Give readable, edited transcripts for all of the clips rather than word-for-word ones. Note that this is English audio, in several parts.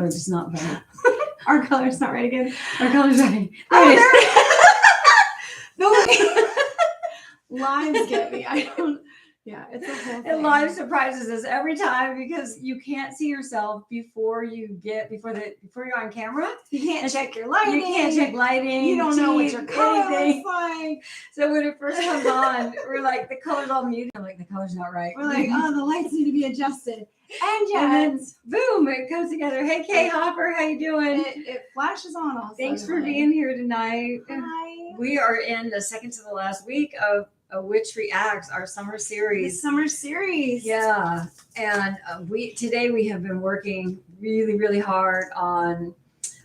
color's not right. Our color's not right again. Our color's right. Lives get me. I don't. Yeah, it's a whole thing. And live surprises us every time because you can't see yourself before you're on camera. You can't check your lighting. You can't check lighting. You don't know what your color looks like. So when it first comes on, we're like, the color's all muted. I'm like, the color's not right. We're like, oh, the lights need to be adjusted. And then, boom, it comes together. Hey, Kay Hopper, how you doing? It flashes on all. Thanks for being here tonight. Hi. We are in the second to the last week of A Witch Reacts, our summer series. The summer series. Yeah. And today we have been working really, really hard on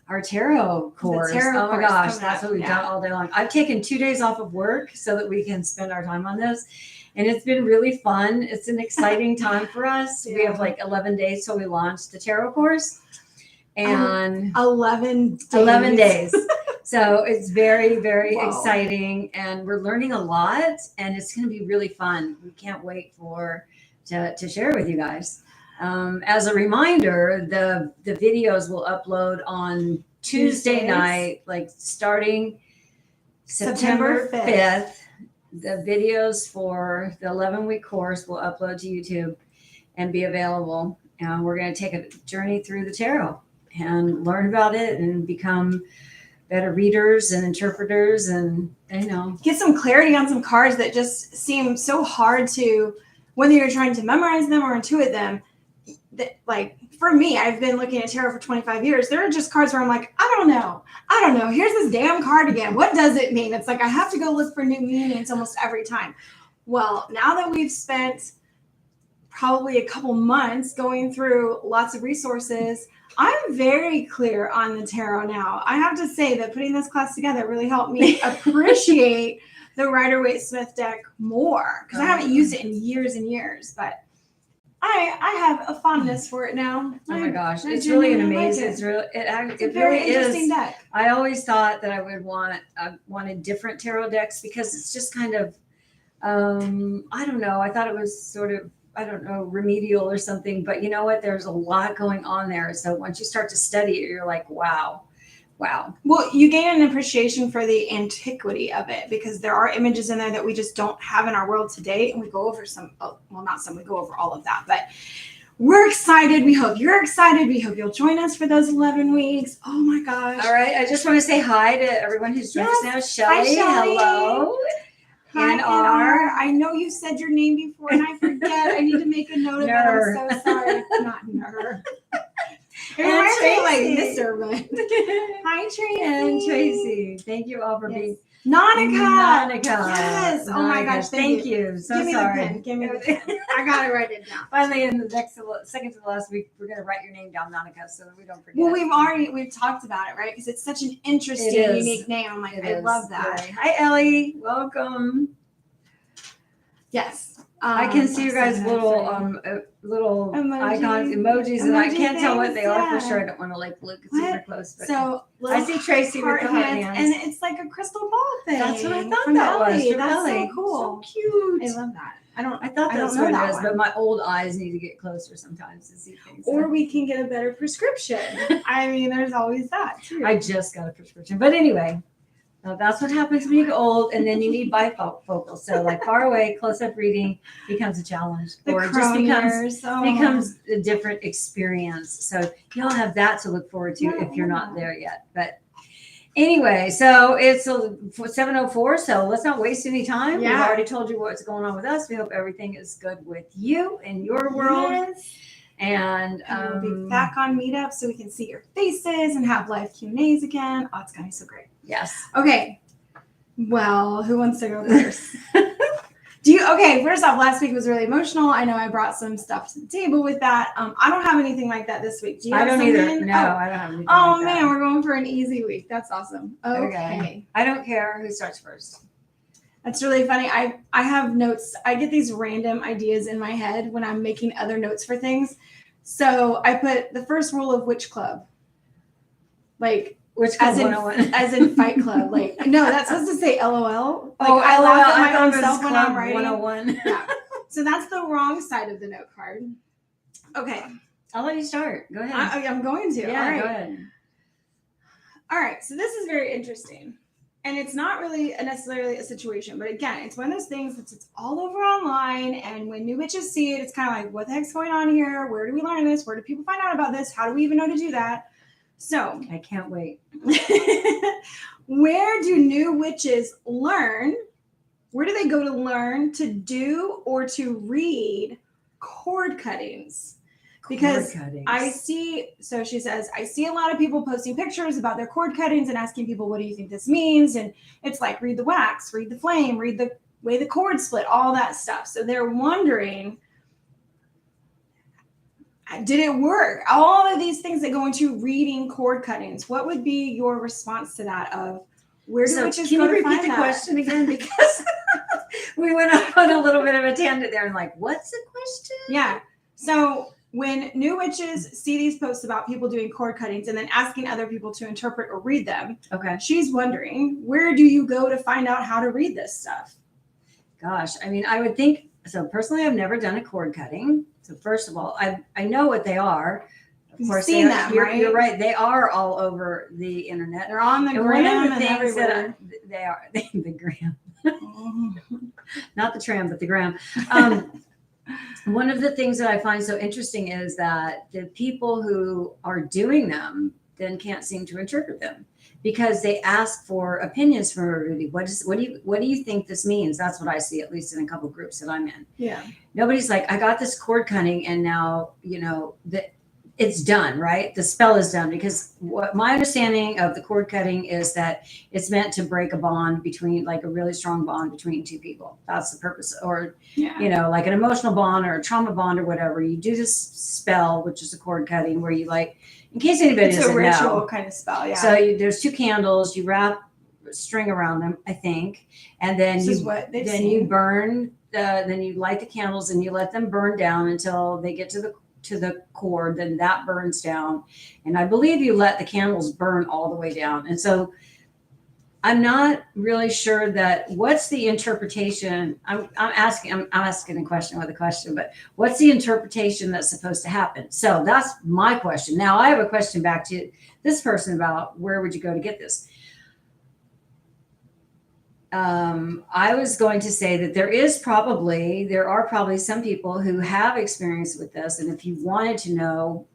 our tarot course. Oh my gosh, that's what we've done all day long. I've taken 2 days off of work so that we can spend our time on this. And it's been really fun. It's an exciting time for us. We have like 11 days till we launch the tarot course. And 11 days. 11 days. So it's very, very exciting. And we're learning a lot. And it's going to be really fun. We can't wait to share it with you guys. As a reminder, the videos will upload on Tuesday night, like starting September 5th. The videos for the 11-week course will upload to YouTube and be available. And we're going to take a journey through the tarot and learn about it and become better readers and interpreters and, get some clarity on some cards that just seem so hard to, whether you're trying to memorize them or intuit them. That, like, for me, I've been looking at tarot for 25 years. There are just cards where I'm like, I don't know. Here's this damn card again. What does it mean? It's like I have to go look for new meanings almost every time. Well, now that we've spent probably a couple months going through lots of resources, I'm very clear on the tarot now. I have to say that putting this class together really helped me appreciate the Rider-Waite-Smith deck more because I haven't used it in years and years, but I have a fondness for it now. Oh my gosh, it's really an amazing. It's a it very really interesting is. deck. I always thought that I would wanted different tarot decks because it's just kind of, I don't know. I thought it was sort of, remedial or something. But you know what? There's a lot going on there. So once you start to study it, you're like, wow. Well, you gain an appreciation for the antiquity of it because there are images in there that we just don't have in our world today. And we go over we go over all of that. But we're excited. We hope you're excited. We hope you'll join us for those 11 weeks. Oh my gosh. All right. I just want to say hi to everyone who's joined us now. Shelly, hello. Hi, NR. I know you said your name before and I forget. I need to make a note of it. I'm so sorry. Not Ner. And Tracy. Like Mr. But hi, Tracy. And Tracy. Thank you all for being Nautica. Yes. Oh my gosh. Thank you. So Give me sorry. The pen. Give me the pen. I got to write it down. Finally, in the second to the last week, we're going to write your name down, Nautica, so that we don't forget. Well, we've talked about it, right? Because it's such an interesting, unique name. I'm like, I love that. Yeah. Hi, Ellie. Welcome. Yes. I can see you guys' little icons, emojis, and I can't tell what they are for sure. I don't want to look super close. But so I see Tracy with the heart hands, and it's like a crystal ball thing. That's what I thought that was. That's so cool. So cute. I love that. I thought that's what it is, but my old eyes need to get closer sometimes to see things. Or we can get a better prescription. I mean, there's always that too. I just got a prescription, but anyway. Now that's what happens when you get old, and then you need bifocal. So like far away, close-up reading becomes a challenge, or it just becomes a different experience. So you'll have that to look forward to if you're not there yet. But anyway, so it's 7:04. So let's not waste any time. Yeah. We've already told you what's going on with us. We hope everything is good with you and your world. Yes. And we'll be back on Meetup so we can see your faces and have live Q&As again. Oh, it's gonna be so great. Yes. Okay. Well, who wants to go first? First off, last week was really emotional. I know I brought some stuff to the table with that. I don't have anything like that this week. Do you have I don't something? either. No, I don't have anything like man, we're going for an easy week. That's awesome. Okay. I don't care who starts first. That's really funny. I have notes. I get these random ideas in my head when I'm making other notes for things. So I put the first rule of Witch Club. Like, Which as in Fight Club. Like, no, that's supposed to say LOL. Like, I laugh at my own self when I'm writing. 101. Yeah. So that's the wrong side of the note card. Okay. I'll let you start. Go ahead. I'm going to. Yeah, All right. go ahead. All right. So this is very interesting. And it's not really necessarily a situation, but again, it's one of those things that's it's all over online. And when new witches see it, it's kind of like, what the heck's going on here? Where do we learn this? Where do people find out about this? How do we even know to do that? So I can't wait. Where do new witches learn? Where do they go to learn to do or to read cord cuttings? Because I see, so she says, I see a lot of people posting pictures about their cord cuttings and asking people, what do you think this means? And it's like, read the wax, read the flame, read the way the cord split, all that stuff. So they're wondering, did it work? All of these things that go into reading cord cuttings. What would be your response to that? Of where do witches go to find that? Can you repeat the question again? Because we went up on a little bit of a tangent there and like, what's the question? Yeah. So when new witches see these posts about people doing cord cuttings and then asking other people to interpret or read them, okay, she's wondering, where do you go to find out how to read this stuff? Gosh, I mean, I would think, so personally, I've never done a cord cutting. So first of all, I know what they are. Of course, seen them, right? You're right. They are all over the internet. They're on the gram and everywhere. They are the gram, not the tram, but the gram. One of the things that I find so interesting is that the people who are doing them then can't seem to interpret them because they ask for opinions from everybody. What do you think this means? That's what I see, at least in a couple of groups that I'm in. Yeah. Nobody's like, I got this cord cutting and now, that it's done, right? The spell is done, because what my understanding of the cord cutting is that it's meant to break a bond between, like a really strong bond between two people. That's the purpose. Or, like an emotional bond or a trauma bond or whatever. You do this spell, which is a cord cutting, where you like, in case anybody doesn't know. It's a ritual kind of spell, yeah. So there's two candles, you wrap string around them, I think. And then you burn, then you light the candles and you let them burn down until they get to the cord, then that burns down. And I believe you let the candles burn all the way down. And so I'm not really sure that what's the interpretation. I'm asking a question with a question, but what's the interpretation that's supposed to happen? So that's my question. Now I have a question back to this person about where would you go to get this? I was going to say that there are probably some people who have experience with this. And if you wanted to know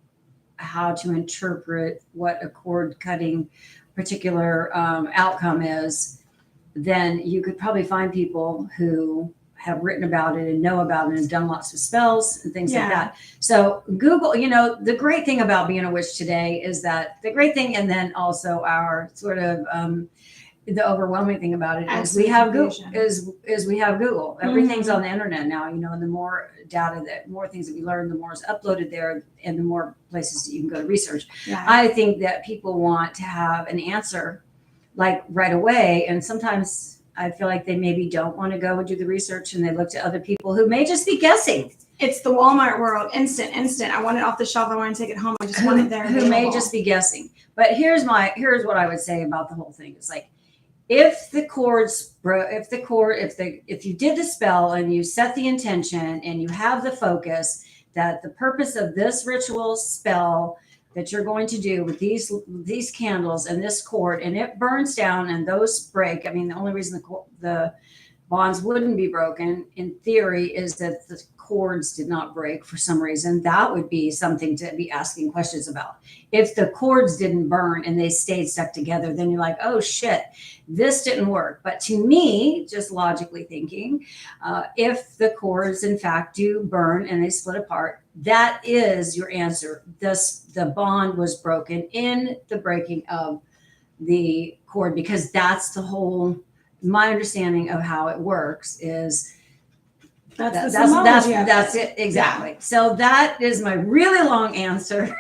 how to interpret what a cord cutting particular outcome is, then you could probably find people who have written about it and know about it and have done lots of spells and things like that. So Google, the great thing about being a witch today is that and then also our sort of, the overwhelming thing about it is we have Google. We have Google. Everything's on the internet now. And the more data, more things that we learn, the more is uploaded there, and the more places that you can go to research. Yeah. I think that people want to have an answer like right away, and sometimes I feel like they maybe don't want to go and do the research, and they look to other people who may just be guessing. It's the Walmart world. Instant. I want it off the shelf. I want to take it home. I just want it there. Who may just be guessing. But here's what I would say about the whole thing. It's like, if you did the spell and you set the intention and you have the focus that the purpose of this ritual spell that you're going to do with these candles and this cord, and it burns down and those break. I mean, the only reason the bonds wouldn't be broken in theory is that the cords did not break for some reason. That would be something to be asking questions about. If the cords didn't burn and they stayed stuck together, then you're like, oh shit, this didn't work. But to me, just logically thinking, if the cords in fact do burn and they split apart, that is your answer. The bond was broken in the breaking of the cord, because that's my understanding of how it works is that's it exactly. Yeah. So that is my really long answer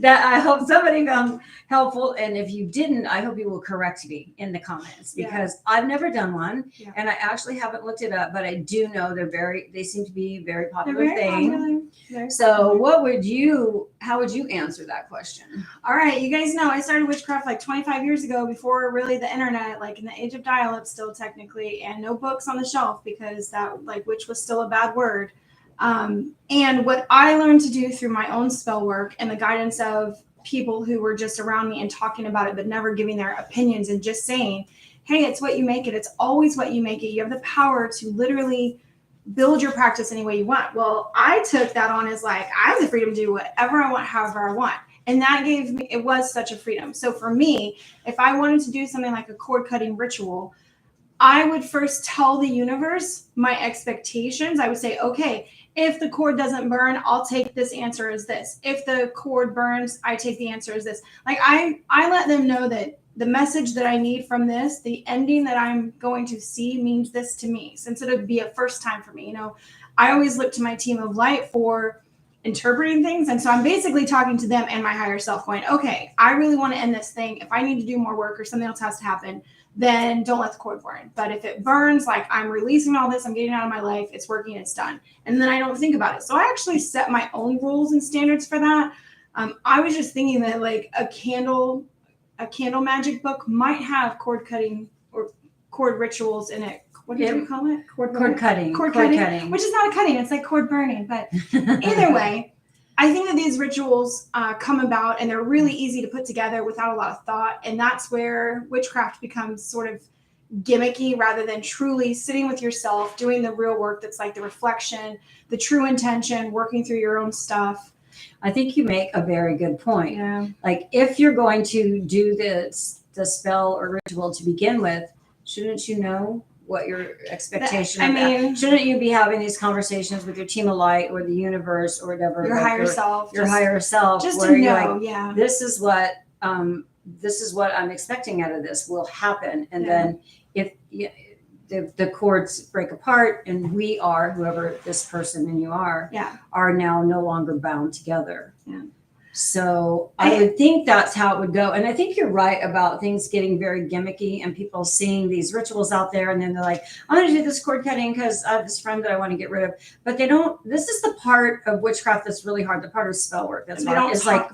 that I hope somebody found helpful. And if you didn't, I hope you will correct me in the comments, because I've never done one and I actually haven't looked it up, but I do know they seem to be a very popular thing. So how would you answer that question? All right. You guys know I started witchcraft like 25 years ago, before really the internet, like in the age of dial-up still technically, and no books on the shelf, because that witch was still a bad word. And what I learned to do through my own spell work and the guidance of people who were just around me and talking about it, but never giving their opinions and just saying, hey, it's what you make it. It's always what you make it. You have the power to literally build your practice any way you want. Well, I took that on as like, I have the freedom to do whatever I want, however I want. And that gave me, it was such a freedom. So for me, if I wanted to do something like a cord cutting ritual, I would first tell the universe my expectations. I would say, okay, if the cord doesn't burn, I'll take this answer as this. If the cord burns, I take the answer as this. Like I let them know that the message that I need from this, the ending that I'm going to see means this to me, since it would be a first time for me. You know, I always look to my team of light for interpreting things. And so I'm basically talking to them and my higher self going, okay, I really want to end this thing. If I need to do more work or something else has to happen, then don't let the cord burn. But if it burns, like I'm releasing all this, I'm getting out of my life, it's working, it's done. And then I don't think about it. So I actually set my own rules and standards for that. I was just thinking that like a candle magic book might have cord cutting or cord rituals in it. What did you call it? Cord cutting, which is not a cutting. It's like cord burning. But either way, I think that these rituals come about and they're really easy to put together without a lot of thought. And that's where witchcraft becomes sort of gimmicky rather than truly sitting with yourself, doing the real work that's like the reflection, the true intention, working through your own stuff. I think you make a very good point. Yeah. Like if you're going to do the spell or ritual to begin with, shouldn't you know what your expectation shouldn't you be having these conversations with your team of light or the universe or whatever, your higher self, just to know, like, this is what I'm expecting out of this will happen. And then if the cords break apart and we are, whoever this person and you are now no longer bound together. Yeah. So I would think that's how it would go. And I think you're right about things getting very gimmicky and people seeing these rituals out there. And then they're like, I'm going to do this cord cutting because I have this friend that I want to get rid of. But they don't, this is the part of witchcraft that's really hard. The part of spell work that's hard. It's like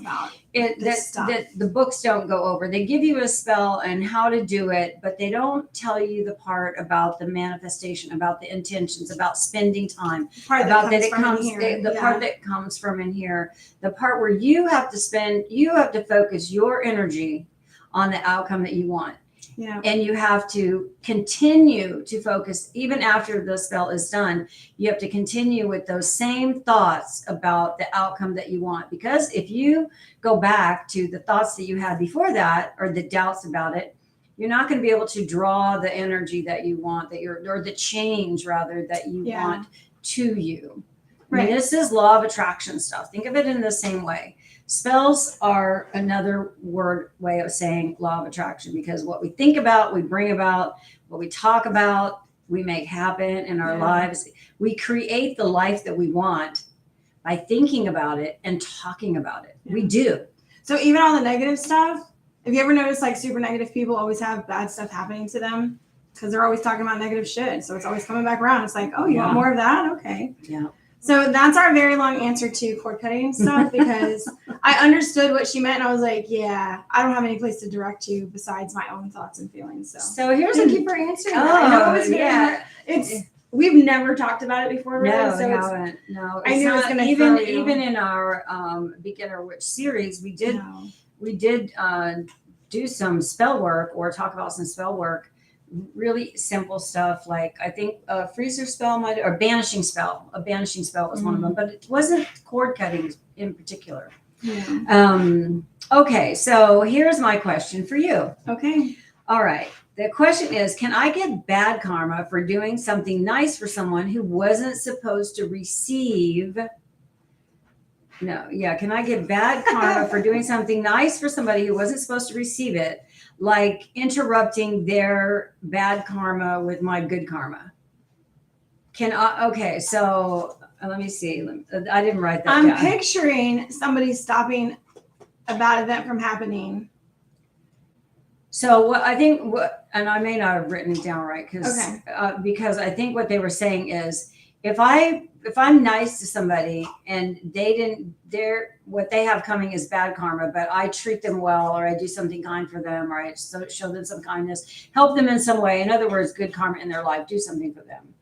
that the books don't go over. They give you a spell and how to do it, but they don't tell you the part about the manifestation, about the intentions, about spending time, about that it comes, the part that comes from in here, the part where you have to focus your energy on the outcome that you want. Yeah. And you have to continue to focus even after the spell is done. You have to continue with those same thoughts about the outcome that you want. Because if you go back to the thoughts that you had before that, or the doubts about it, you're not going to be able to draw the energy that you want, or the change rather that you want to you. Right. I mean, this is law of attraction stuff. Think of it in the same way. Spells are another way of saying law of attraction, because what we think about, we bring about. What we talk about, we make happen in our lives. We create the life that we want by thinking about it and talking about it. We do. So even all the negative stuff, have you ever noticed like super negative people always have bad stuff happening to them? Because they're always talking about negative shit. So it's always coming back around. It's like, oh, you want more of that? Okay. Yeah. So that's our very long answer to cord cutting stuff, because I understood what she meant. And I was like, yeah, I don't have any place to direct you besides my own thoughts and feelings. So here's a keeper answer. I know we've never talked about it before. Really, no, we haven't. No, I knew it was going to even in our beginner witch series, we did do some spell work or talk about some spell work. Really simple stuff, like I think a freezer spell or banishing spell. A banishing spell was one of them, but it wasn't cord cutting in particular. Yeah. Okay, so here's my question for you. Okay. All right. The question is, can I get bad karma for doing something nice for someone who wasn't supposed to receive? No, yeah. Can I get bad karma for doing something nice for somebody who wasn't supposed to receive it? Like interrupting their bad karma with my good karma. Okay, so let me see. I didn't write that down. I'm picturing somebody stopping a bad event from happening. So and I may not have written it down right, because I think what they were saying is, if I'm nice to somebody and what they have coming is bad karma, but I treat them well, or I do something kind for them, or I show them some kindness, help them in some way. In other words, good karma in their life, do something for them.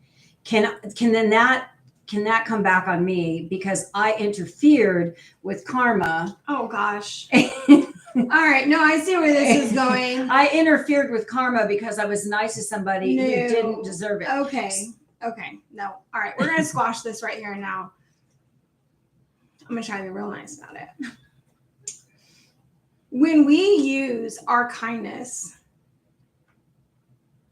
Can then that can that come back on me because I interfered with karma? Oh gosh. All right. No, I see where this is going. I interfered with karma because I was nice to somebody who No. didn't deserve it. Okay. Okay. No. All right. We're going to squash this right here and now. I'm going to try to be real nice about it. When we use our kindness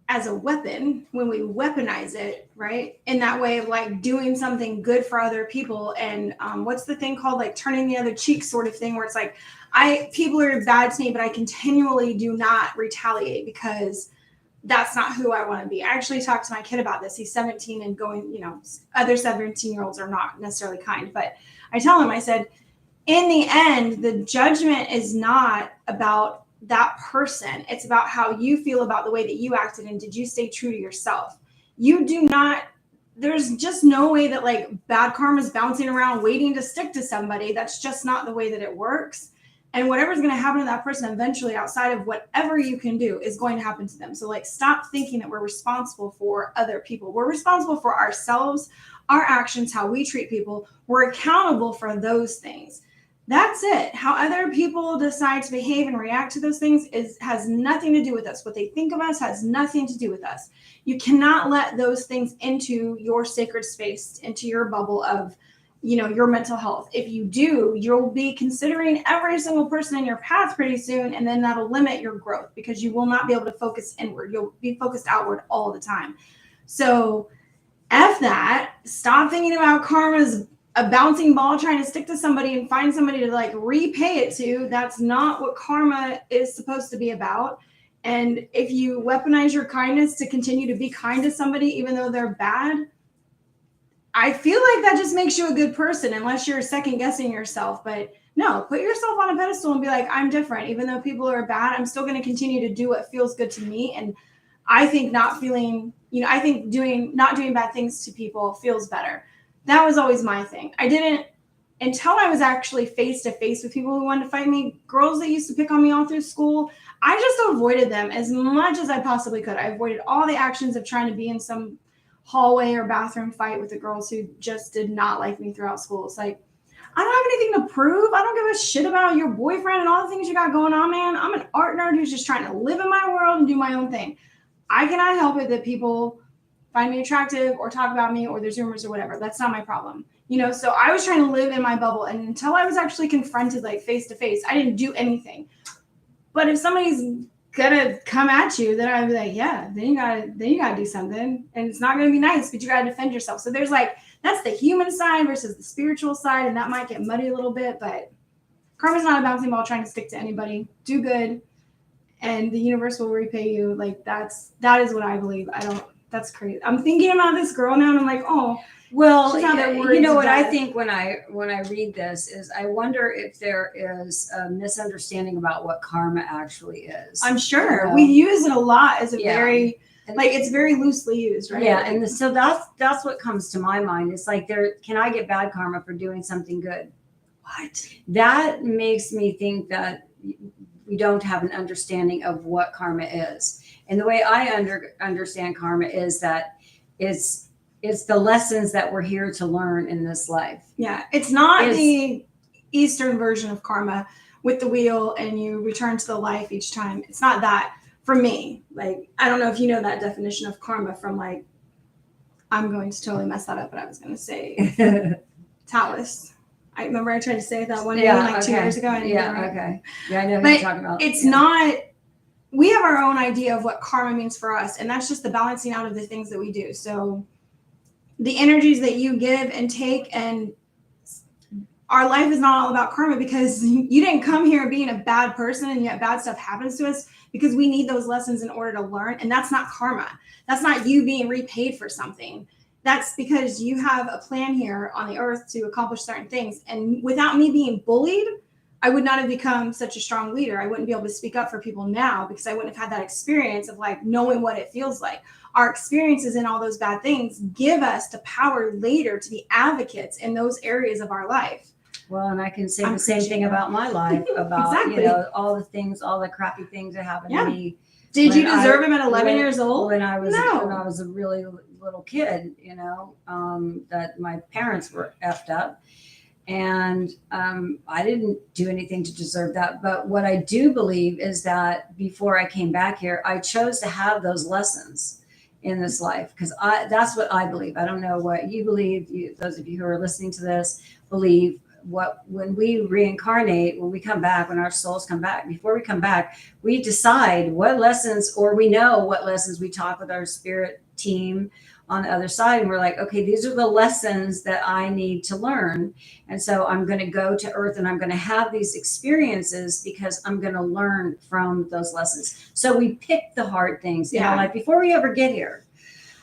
as a weapon, when we weaponize it, right, in that way of like doing something good for other people, and what's the thing called, like turning the other cheek sort of thing, where it's like people are bad to me, but I continually do not retaliate because that's not who I want to be. I actually talked to my kid about this. He's 17 and going, other 17-year-olds are not necessarily kind, but I tell him, I said, in the end, the judgment is not about that person. It's about how you feel about the way that you acted, and did you stay true to yourself? You do not, there's just no way that like bad karma is bouncing around waiting to stick to somebody. That's just not the way that it works. And whatever's going to happen to that person eventually, outside of whatever you can do, is going to happen to them. So like, stop thinking that we're responsible for other people. We're responsible for ourselves, our actions, how we treat people. We're accountable for those things. That's it. How other people decide to behave and react to those things has nothing to do with us. What they think of us has nothing to do with us. You cannot let those things into your sacred space, into your bubble of, your mental health. If you do, you'll be considering every single person in your path pretty soon, and then that'll limit your growth because you will not be able to focus inward. You'll be focused outward all the time. So F that. Stop thinking about karma's a bouncing ball trying to stick to somebody and find somebody to like repay it to. That's not what karma is supposed to be about. And if you weaponize your kindness to continue to be kind to somebody, even though they're bad, I feel like that just makes you a good person, unless you're second guessing yourself. But no, put yourself on a pedestal and be like, I'm different. Even though people are bad, I'm still going to continue to do what feels good to me. And I think not doing bad things to people feels better. That was always my thing. I didn't, until I was actually face to face with people who wanted to fight me, girls that used to pick on me all through school, I just avoided them as much as I possibly could. I avoided all the actions of trying to be in some hallway or bathroom fight with the girls who just did not like me throughout school. It's like, I don't have anything to prove. I don't give a shit about your boyfriend and all the things you got going on, man. I'm an art nerd who's just trying to live in my world and do my own thing. I cannot help it that people find me attractive or talk about me or there's rumors or whatever. That's not my problem. So I was trying to live in my bubble, and until I was actually confronted like face to face, I didn't do anything. But if somebody's gonna come at you, then I'd be like, yeah, then you gotta do something, and it's not gonna be nice, but you gotta defend yourself. So there's like, that's the human side versus the spiritual side, and that might get muddy a little bit, but karma's not a bouncing ball trying to stick to anybody. Do good, and the universe will repay you. Like that is what I believe. That's crazy. I'm thinking about this girl now, and I'm like, oh, well, what I think when I read this is, I wonder if there is a misunderstanding about what karma actually is. I'm sure we use it a lot as a very, like, it's very loosely used, right? Yeah, and so that's what comes to my mind. It's like, can I get bad karma for doing something good? What? That makes me think that we don't have an understanding of what karma is. And the way I understand karma is that it's the lessons that we're here to learn in this life. Yeah, it's not the Eastern version of karma with the wheel and you return to the life each time. It's not that for me. Like, I don't know if you know that definition of karma from, like, I'm going to totally mess that up, but I was going to say Taoist. I remember I tried to say that one day, 2 years ago. Okay. Yeah, I know who you're talking about. It's not, we have our own idea of what karma means for us, and that's just the balancing out of the things that we do. So the energies that you give and take, and our life is not all about karma, because you didn't come here being a bad person and yet bad stuff happens to us, because we need those lessons in order to learn. And that's not karma. That's not you being repaid for something. That's because you have a plan here on the earth to accomplish certain things. And without me being bullied, I would not have become such a strong leader. I wouldn't be able to speak up for people now, because I wouldn't have had that experience of like knowing what it feels like. Our experiences in all those bad things give us the power later to be advocates in those areas of our life. Well, and I can say the same thing about my life, about Exactly. all the things, all the crappy things that happened to me. Did you deserve him at 11 years old? When I was a really little kid, that my parents were effed up. And I didn't do anything to deserve that. But what I do believe is that before I came back here, I chose to have those lessons in this life, because that's what I believe. I don't know what you believe. Those of you who are listening to this believe when we reincarnate, when we come back, when our souls come back, before we come back, we decide what lessons, or we know what lessons we talk with our spirit team on the other side. And we're like, okay, these are the lessons that I need to learn. And so I'm going to go to earth and I'm going to have these experiences because I'm going to learn from those lessons. So we pick the hard things in our life before we ever get here.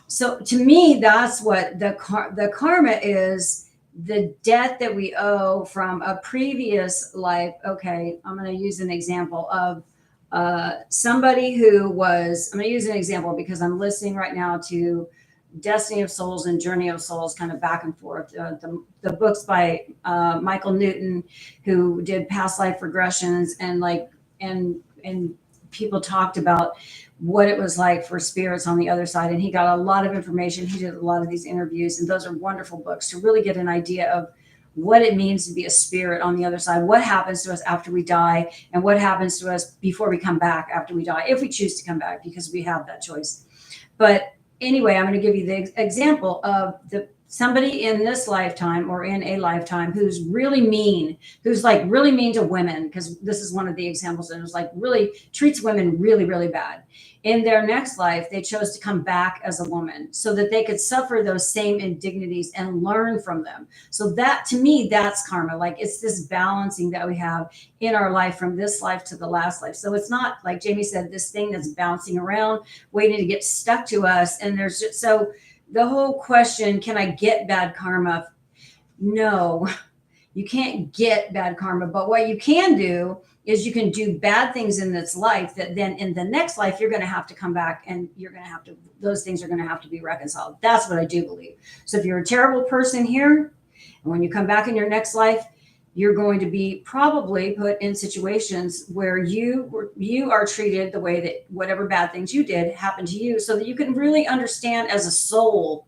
So to me, that's what the karma is. The debt that we owe from a previous life. Okay, I'm going to use an example of somebody who was, I'm going to use an example because I'm listening right now to Destiny of Souls and Journey of Souls, kind of back and forth. The books by Michael Newton, who did past life regressions, and people talked about what it was like for spirits on the other side. And he got a lot of information. He did a lot of these interviews, and those are wonderful books to really get an idea of what it means to be a spirit on the other side, what happens to us after we die, and what happens to us before we come back after we die, if we choose to come back, because we have that choice. But anyway, I'm going to give you the example of somebody in this lifetime or in a lifetime who's really mean, who's like really mean to women, because this is one of the examples that was like really treats women really, really bad. In their next life, they chose to come back as a woman so that they could suffer those same indignities and learn from them. So that, to me, that's karma. Like, it's this balancing that we have in our life from this life to the last life. So it's not, like Jamie said, this thing that's bouncing around, waiting to get stuck to us. And there's just, so the whole question, can I get bad karma? No, you can't get bad karma. But what you can do is you can do bad things in this life that then in the next life, you're going to have to come back and you're going to have to, those things are going to have to be reconciled. That's what I do believe. So if you're a terrible person here, and when you come back in your next life, you're going to be probably put in situations where you are treated the way that whatever bad things you did happened to you, so that you can really understand as a soul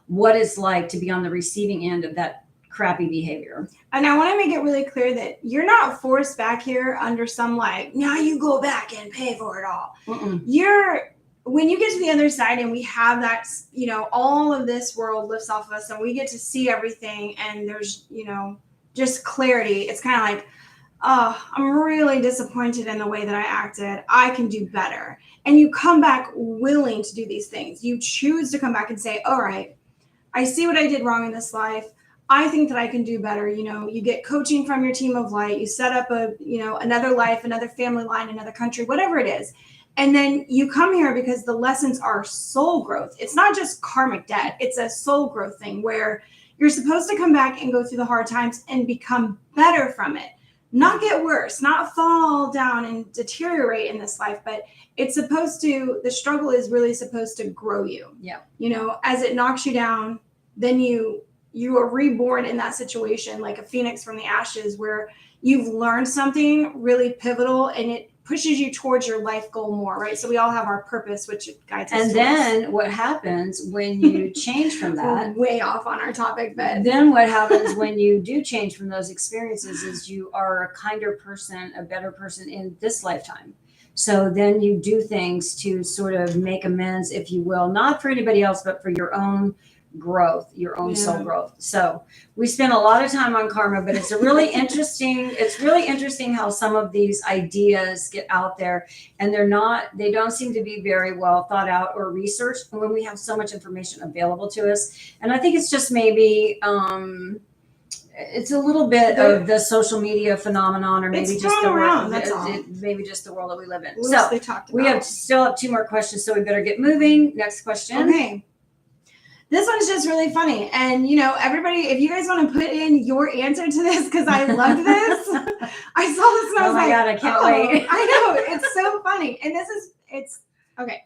what it's like to be on the receiving end of that crappy behavior. And I want to make it really clear that you're not forced back here under some like, now you go back and pay for it all. When you get to the other side and we have that, all of this world lifts off of us and we get to see everything and there's, just clarity. It's kind of like, oh, I'm really disappointed in the way that I acted. I can do better. And you come back willing to do these things. You choose to come back and say, all right, I see what I did wrong in this life. I think that I can do better. You get coaching from your team of light. You set up another life, another family line, another country, whatever it is. And then you come here because the lessons are soul growth. It's not just karmic debt. It's a soul growth thing where you're supposed to come back and go through the hard times and become better from it. Not get worse, not fall down and deteriorate in this life, but it's supposed to, the struggle is really supposed to grow you. Yeah. As it knocks you down, then you are reborn in that situation like a phoenix from the ashes, where you've learned something really pivotal and it pushes you towards your life goal more, right? So we all have our purpose, which guides us. And then what happens when you change from that? We're way off on our topic, but then what happens when you do change from those experiences is you are a kinder person, a better person in this lifetime. So then you do things to sort of make amends, if you will, not for anybody else, but for your own growth, your own soul growth. So we spent a lot of time on karma, but it's really interesting how some of these ideas get out there and they don't seem to be very well thought out or researched when we have so much information available to us. And I think it's just maybe it's a little bit of the social media phenomenon, or maybe just the world, maybe just the world that we live in. So we still have two more questions, so we better get moving. Next question. Okay. This one's just really funny. And, everybody, if you guys want to put in your answer to this, because I loved this. I saw this and I was like, God, I can't wait. I know. It's so funny. And it's okay.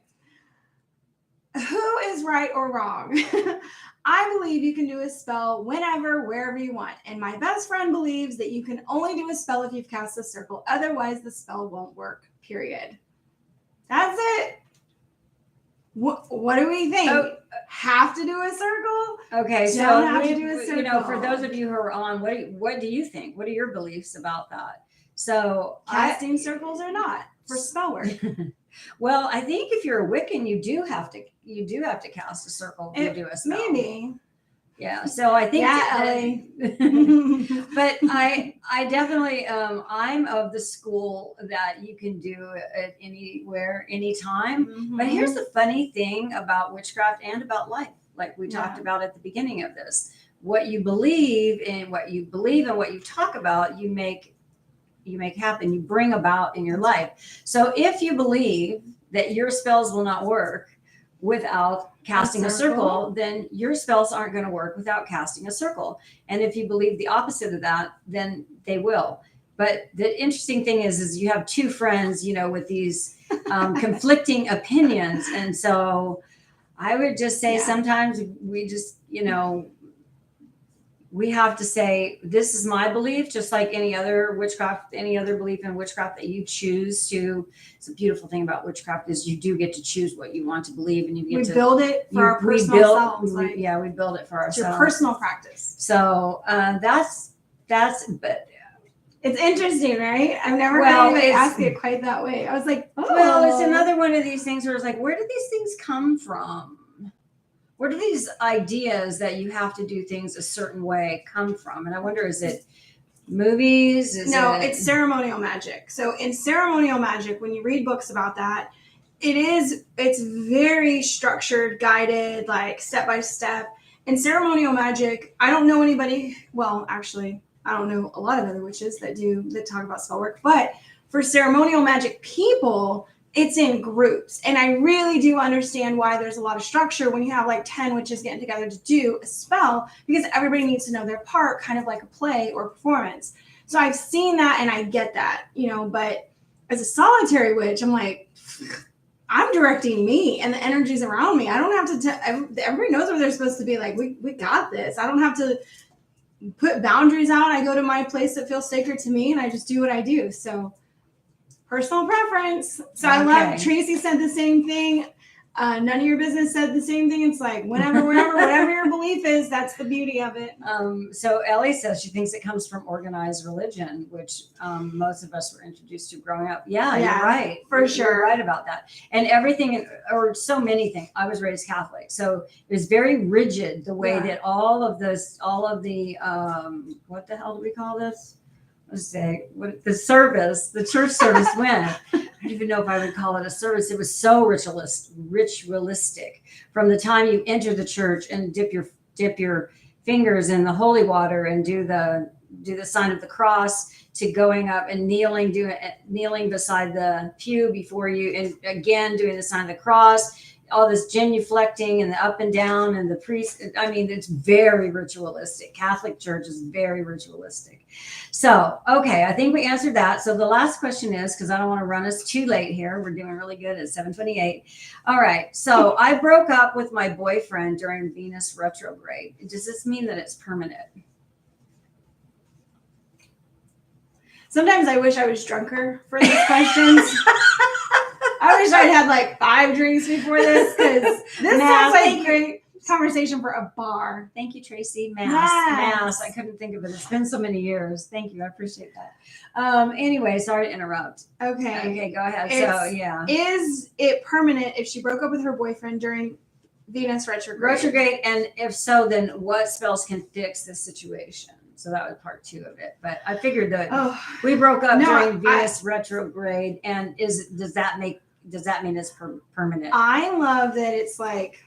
Who is right or wrong? I believe you can do a spell whenever, wherever you want. And my best friend believes that you can only do a spell if you've cast a circle. Otherwise, the spell won't work, period. That's it. What do we think? Oh, have to do a circle? okay, so Don't have to do a you know, for circle. those of you who are on, what do you think? What are your beliefs about that? So Casting circles or not for spell work? well, I think if you're a Wiccan, you do have to cast a circle to do a spell. Maybe. Yeah. So I think but I definitely I'm of the school that you can do it anywhere, anytime. Mm-hmm. But here's the funny thing about witchcraft and about life, like we talked about at the beginning of this. What you believe and what you talk about, you make happen, you bring about in your life. So if you believe that your spells will not work without casting a circle, then your spells aren't going to work without casting a circle. And if you believe the opposite of that, then they will. But the interesting thing is you have two friends, you know, with these conflicting opinions. And so I would just say sometimes we just, you know, we have to say, this is my belief, just like any other witchcraft, any other belief in witchcraft that you choose to. It's a beautiful thing about witchcraft is you do get to choose what you want to believe, and you get to build it for our personal selves. We build it for ourselves. It's your personal practice. So but it's interesting, right? I've never heard anybody ask it quite that way. I was like, oh. Well, it's another one of these things where it's like, where did these things come from? Where do these ideas that you have to do things a certain way come from? And I wonder, is it movies? It's ceremonial magic. So in ceremonial magic, when you read books about that, it's very structured, guided, like step by step. In ceremonial magic, I don't know anybody, well, actually, I don't know a lot of other witches that talk about spell work, but for ceremonial magic people, it's in groups. And I really do understand why there's a lot of structure when you have like 10 witches getting together to do a spell, because everybody needs to know their part, kind of like a play or performance. So I've seen that and I get that, you know, but as a solitary witch, I'm like, I'm directing me and the energies around me. I don't have to everybody knows where they're supposed to be. Like, we got this. I don't have to put boundaries out. I go to my place that feels sacred to me and I just do what I do. So personal preference. So I love Tracy said the same thing. None of your business said the same thing. It's like whatever your belief is, that's the beauty of it. So Ellie says she thinks it comes from organized religion, which most of us were introduced to growing up. Yeah, you're right. For sure. You're right about that. And everything, or so many things. I was raised Catholic. So it was very rigid the way that all of the what the hell do we call this? Let's say what the church service went. I don't even know if I would call it a service. It was so ritualistic from the time you enter the church and dip your fingers in the holy water and do the sign of the cross, to going up and kneeling beside the pew before you, and again doing the sign of the cross. All this genuflecting and the up and down and the priest. I mean, it's very ritualistic. Catholic Church is very ritualistic. So, okay, I think we answered that. So the last question is, because I don't want to run us too late here. We're doing really good at 7:28. All right. So I broke up with my boyfriend during Venus retrograde. Does this mean that it's permanent? Sometimes I wish I was drunker for these questions. I wish I'd had like 5 drinks before this, because this sounds like a great conversation for a bar. Thank you, Tracy. Mass. I couldn't think of it. It's been so many years. Thank you. I appreciate that. Anyway, sorry to interrupt. Okay, go ahead. Is it permanent if she broke up with her boyfriend during Venus retrograde? And if so, then what spells can fix this situation? So that was part 2 of it. But I figured that we broke up during Venus retrograde, and does that mean it's permanent? I love that it's like,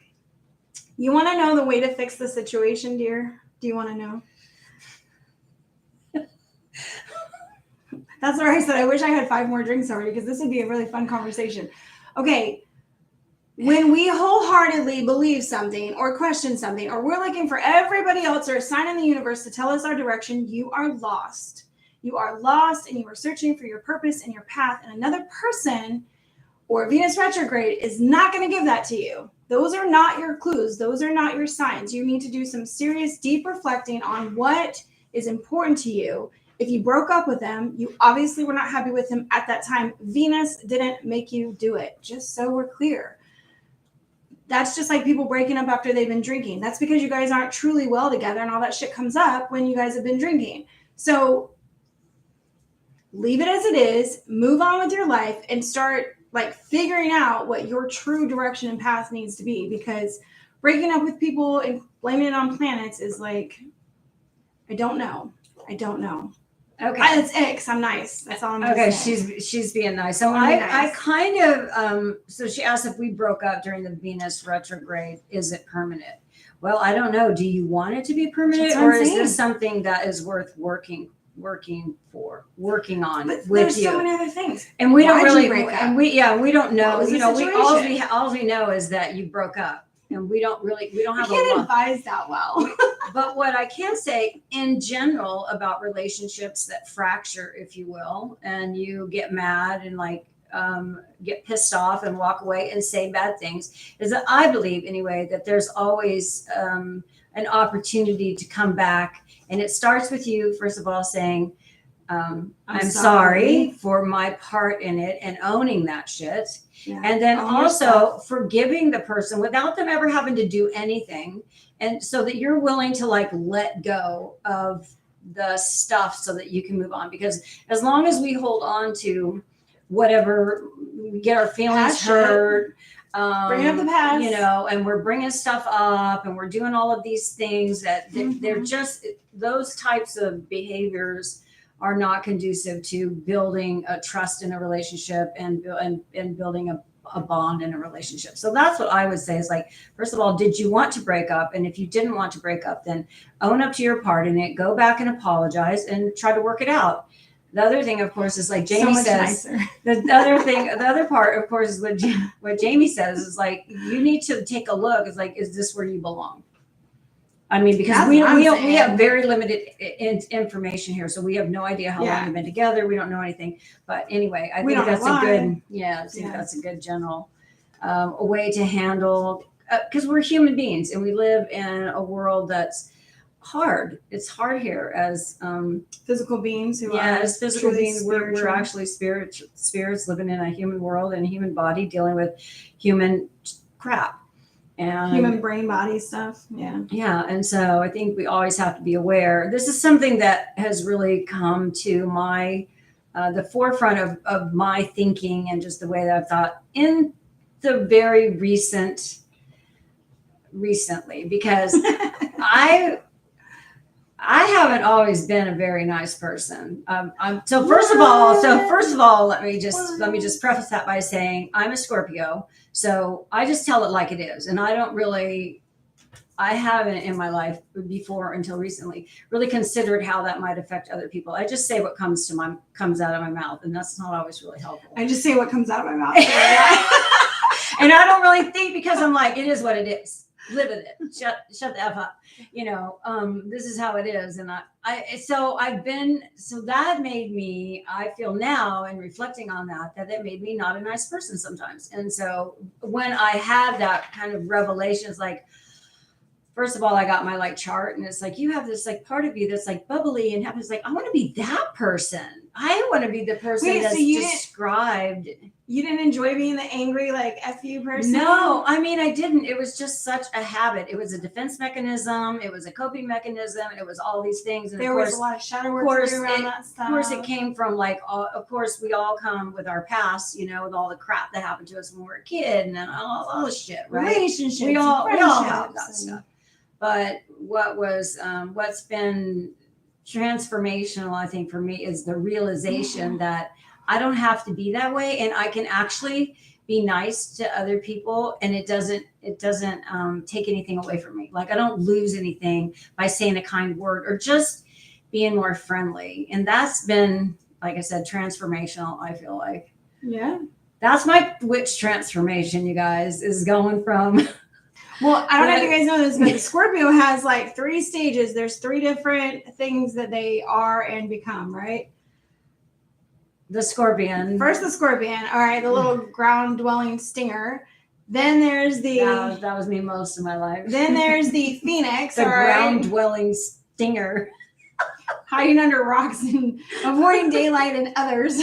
you want to know the way to fix the situation, dear? Do you want to know? That's where I said I wish I had 5 more drinks already, because this would be a really fun conversation. Okay. When we wholeheartedly believe something or question something, or we're looking for everybody else or a sign in the universe to tell us our direction, you are lost. You are lost, and you are searching for your purpose and your path. And another person or Venus retrograde is not going to give that to you. Those are not your clues. Those are not your signs. You need to do some serious, deep reflecting on what is important to you. If you broke up with them, you obviously were not happy with him at that time. Venus didn't make you do it, just so we're clear. That's just like people breaking up after they've been drinking. That's because you guys aren't truly well together, and all that shit comes up when you guys have been drinking. So leave it as it is, move on with your life, and start like figuring out what your true direction and path needs to be, because breaking up with people and blaming it on planets is like, I don't know. Okay. It's X. I'm nice. That's all I'm okay. saying. She's being nice. So I kind of so she asked if we broke up during the Venus retrograde, is it permanent? Well, I don't know. Do you want it to be permanent, or is this something that is worth working on but with there's you? So many other things, and we don't really break up? And we don't know. You know, all we know is that you broke up, and we don't have can't advise that well. But what I can say in general about relationships that fracture, if you will, and you get mad and like get pissed off and walk away and say bad things, is that I believe anyway that there's always an opportunity to come back. And it starts with you, first of all, saying, I'm sorry for my part in it and owning that shit. Yeah. And then also forgiving the person without them ever having to do anything. And so that you're willing to like let go of the stuff so that you can move on. Because as long as we hold on to whatever, we get our feelings hurt, bring up the past, you know, and we're bringing stuff up and we're doing all of these things that they're just, those types of behaviors are not conducive to building a trust in a relationship and building a bond in a relationship. So that's what I would say is like, first of all, did you want to break up? And if you didn't want to break up, then own up to your part in it, go back and apologize and try to work it out. The other thing, of course, is like Jamie says, the other part, of course, is what Jamie says is like, you need to take a look. It's like, is this where you belong? I mean, because we have very limited information here. So we have no idea how long we've been together. We don't know anything. But anyway, I think that's that's a good general a way to handle, because we're human beings and we live in a world that's hard. It's hard here as physical beings as physical beings. We're actually spirits living in a human world and a human body dealing with human crap. And human brain body stuff. Yeah. And so I think we always have to be aware. This is something that has really come to my, the forefront of my thinking and just the way that I've thought in the very recently, because I haven't always been a very nice person. So first of all, let me just preface that by saying I'm a Scorpio. So I just tell it like it is. And I haven't in my life before until recently really considered how that might affect other people. I just say what comes out of my mouth. And that's not always really helpful. I just say what comes out of my mouth. And I don't really think, because I'm like, it is what it is. Live with it. Shut the F up. You know, this is how it is. And so that made me, I feel now and reflecting on that made me not a nice person sometimes. And so when I had that kind of revelation, it's like, first of all, I got my like chart and it's like, you have this like part of you that's like bubbly and happy. It's like, I want to be that person. I want to be the person that's described. You didn't enjoy being the angry, like F you person? No, I mean, I didn't. It was just such a habit. It was a defense mechanism. It was a coping mechanism. It was all these things. And there was a lot of shadow work around that stuff. Of course, it came from like, of course, we all come with our past, you know, with all the crap that happened to us when we were a kid and then all the shit, right? Relationships. We all have that stuff. But what's been transformational, I think, for me is the realization that I don't have to be that way, and I can actually be nice to other people, and it doesn't take anything away from me. Like I don't lose anything by saying a kind word or just being more friendly, and that's been, like I said, transformational. I feel like that's my witch transformation. You guys is going from. Well, I don't know if you guys know this, but the Scorpio has like 3 stages. There's 3 different things that they are and become, right? The Scorpion. First, the Scorpion. All right, the little ground-dwelling stinger. Then there's the... That was me most of my life. Then there's the Phoenix. The ground-dwelling stinger. Hiding under rocks and avoiding daylight and others.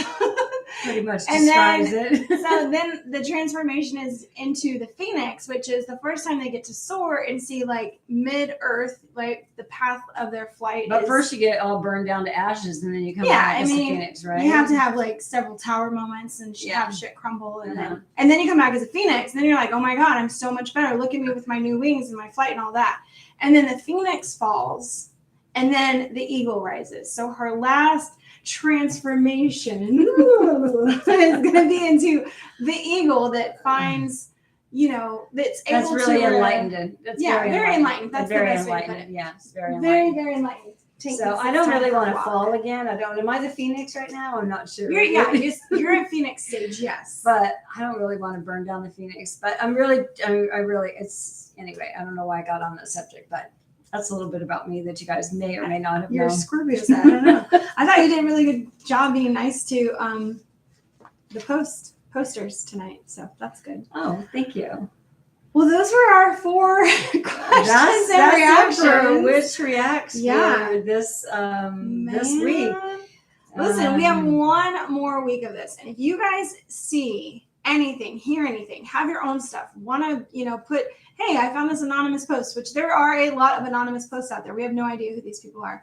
Pretty much And describes then- it. So then the transformation is into the phoenix, which is the first time they get to soar and see like mid-earth, like the path of their flight. But is, first you get all burned down to ashes, and then you come Yeah, back I as a mean, phoenix, right? you have to have like several tower moments and Yeah. have shit crumble, and Uh-huh. then you come back as a phoenix, and then you're like, oh my god, I'm so much better. Look at me with my new wings and my flight and all that. And then the phoenix falls, and then the eagle rises. So her last transformation is going to be into the eagle that finds, that's able That's really to enlightened. That's very enlightened. That's very the best way to put enlightened. it. Yes, very Very, enlightened. very enlightened. Take So this I don't time really for a want to walk. fall again. Am I the phoenix right now? I'm not sure. You're at phoenix stage, yes. But I don't really want to burn down the phoenix. But I really, it's, anyway, I don't know why I got on that subject, but that's a little bit about me that you guys may or may not have You're known. Scorpios. I don't know. I thought you did a really good job being nice to the posters tonight, so that's good. Oh, thank you. Well, those were our 4 questions That's and reactions. it for Witch Reacts Yeah. for this week. Listen, we have one more week of this, and if you guys see anything, hear anything, have your own stuff, want to, put, hey, I found this anonymous post, which there are a lot of anonymous posts out there. We have no idea who these people are.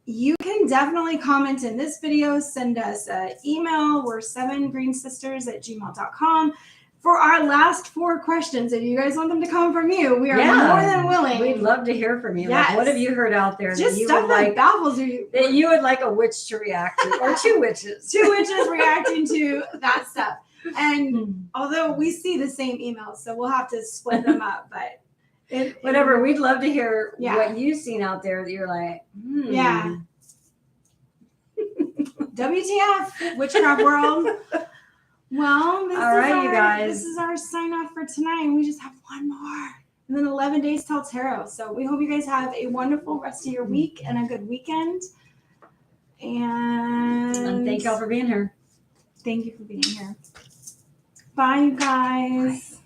You can definitely comment in this video, send us an email. We're 7greensisters@gmail.com. For our last 4 questions, if you guys want them to come from you, we are more than willing. We'd love to hear from you. Yes. Like, what have you heard out there Just that you stuff would that like? baffles you. That you would like a witch to react to, or 2 witches. 2 witches reacting to that stuff. And although we see the same emails, so we'll have to split them up, but Whatever. We'd love to hear Yeah. what you've seen out there that you're like, Yeah. WTF, Witchcraft World. Well, this is our sign off for tonight. We just have one more. And then 11 days till tarot. So we hope you guys have a wonderful rest of your week and a good weekend. And thank y'all for being here. Thank you for being here. Bye, you guys. Bye.